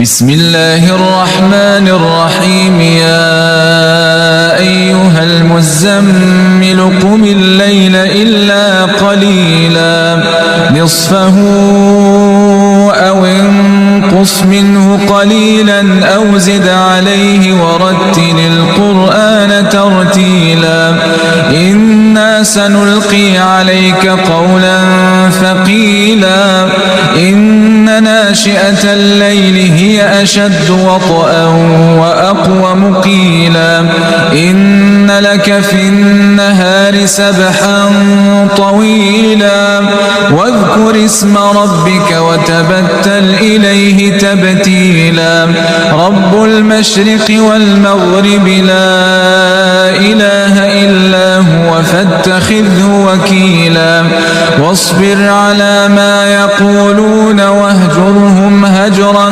بسم الله الرحمن الرحيم يا أيها المزمل قم الليل إلا قليلا نصفه أو انقص منه قليلا أو زد عليه ورتل القرآن ترتيلا إنا سنلقي عليك قولا ثقيلا إن ناشئة الليل هي أشد وطئا وأقوم قيلا إن لك في النهار سبحا طويلا واذكر اسم ربك وتبتل إليه تبتيلا رب المشرق والمغرب لا إله إلا هو فاتخذه وكيلا واصبر على ما يقولون واهجرهم هجرا